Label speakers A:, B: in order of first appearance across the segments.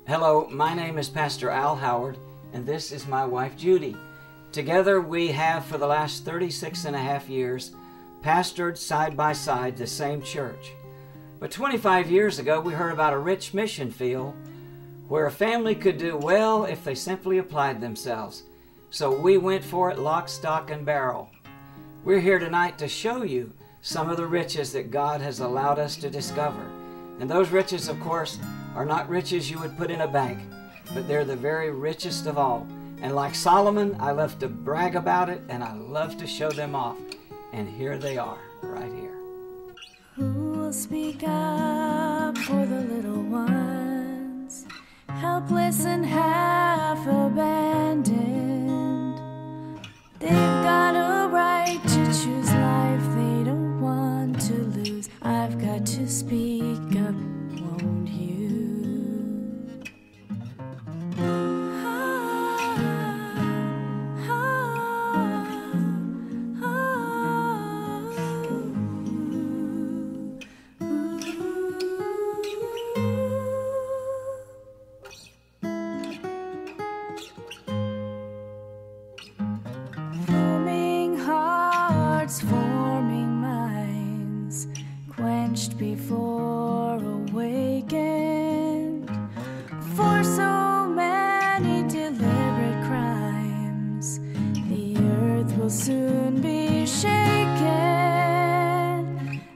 A: Hello, my name is Pastor Al Howard, and this is my wife Judy. Together we have for the last 36 and a half years pastored side by side the same church. But 25 years ago we heard about a rich mission field where a family could do well if they simply applied themselves. So we went for it lock, stock, and barrel. We're here tonight to show you some of the riches that God has allowed us to discover. And those riches, of course, are not riches you would put in a bank, but they're the very richest of all. And like Solomon, I love to brag about it, and I love to show them off. And here they are, right here.
B: Who will speak up for the little ones, helpless and half abandoned? They've got a right to choose life they don't want to lose. I've got to speak up, won't you? Forming minds, quenched before awakened, for so many deliberate crimes, the earth will soon be shaken.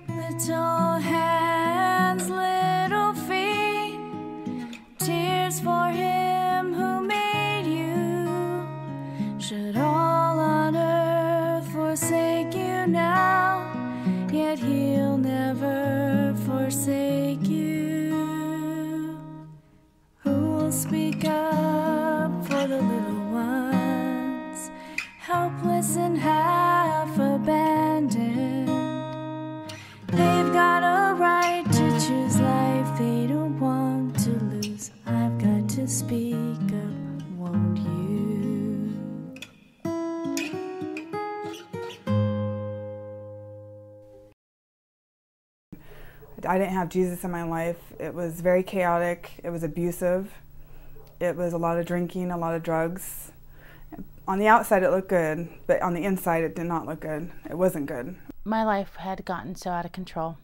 B: Little hands, little feet, tears for him who made you. Should all on earth forsake you now, yet he'll never forsake you. Who will speak up for the little ones, helpless and half abandoned? They've got a right to choose life they don't want to lose. I've got to speak up, won't you?
C: I didn't have Jesus in my life. It was very chaotic. It was abusive. It was a lot of drinking, a lot of drugs. On the outside it looked good, but on the inside it did not look good. It wasn't good.
D: My life had gotten so out of control.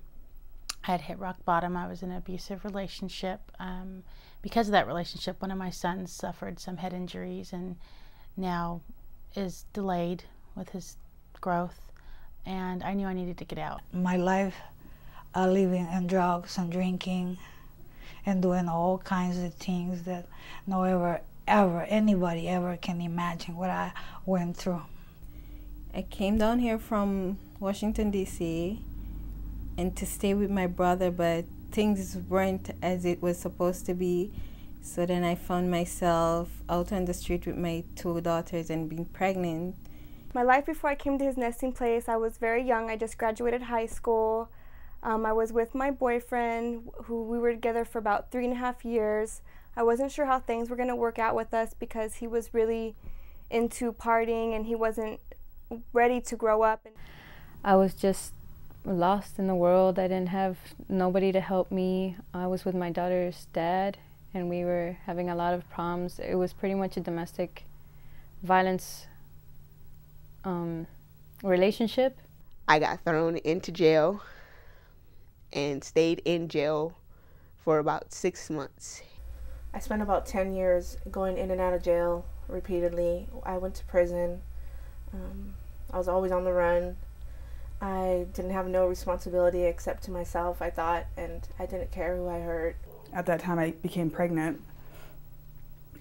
D: I had hit rock bottom. I was in an abusive relationship. Because of that relationship, one of my sons suffered some head injuries and now is delayed with his growth. And I knew I needed to get out.
E: My life living in drugs and drinking and doing all kinds of things that anybody ever can imagine what I went through.
F: I came down here from Washington, D.C. and to stay with my brother, but things weren't as it was supposed to be. So then I found myself out on the street with my two daughters and being pregnant.
G: My life before I came to his nesting place, I was very young. I just graduated high school. I was with my boyfriend, who we were together for about 3.5 years. I wasn't sure how things were going to work out with us because he was really into partying and he wasn't ready to grow up.
H: I was just lost in the world. I didn't have nobody to help me. I was with my daughter's dad and we were having a lot of problems. It was pretty much a domestic violence relationship.
I: I got thrown into jail and stayed in jail for about 6 months.
J: I spent about 10 years going in and out of jail repeatedly. I went to prison. I was always on the run. I didn't have no responsibility except to myself, I thought, and I didn't care who I hurt.
C: At that time I became pregnant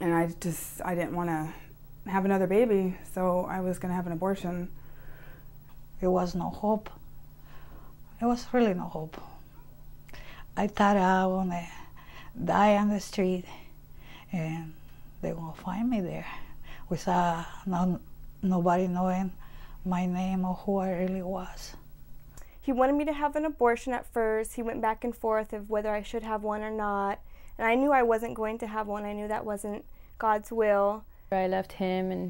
C: and I didn't want to have another baby, so I was going to have an abortion.
E: There was no hope. There was really no hope. I thought I was going to die on the street and they were going to find me there without nobody knowing my name or who I really was.
G: He wanted me to have an abortion at first. He went back and forth of whether I should have one or not. And I knew I wasn't going to have one. I knew that wasn't God's will.
H: I left him and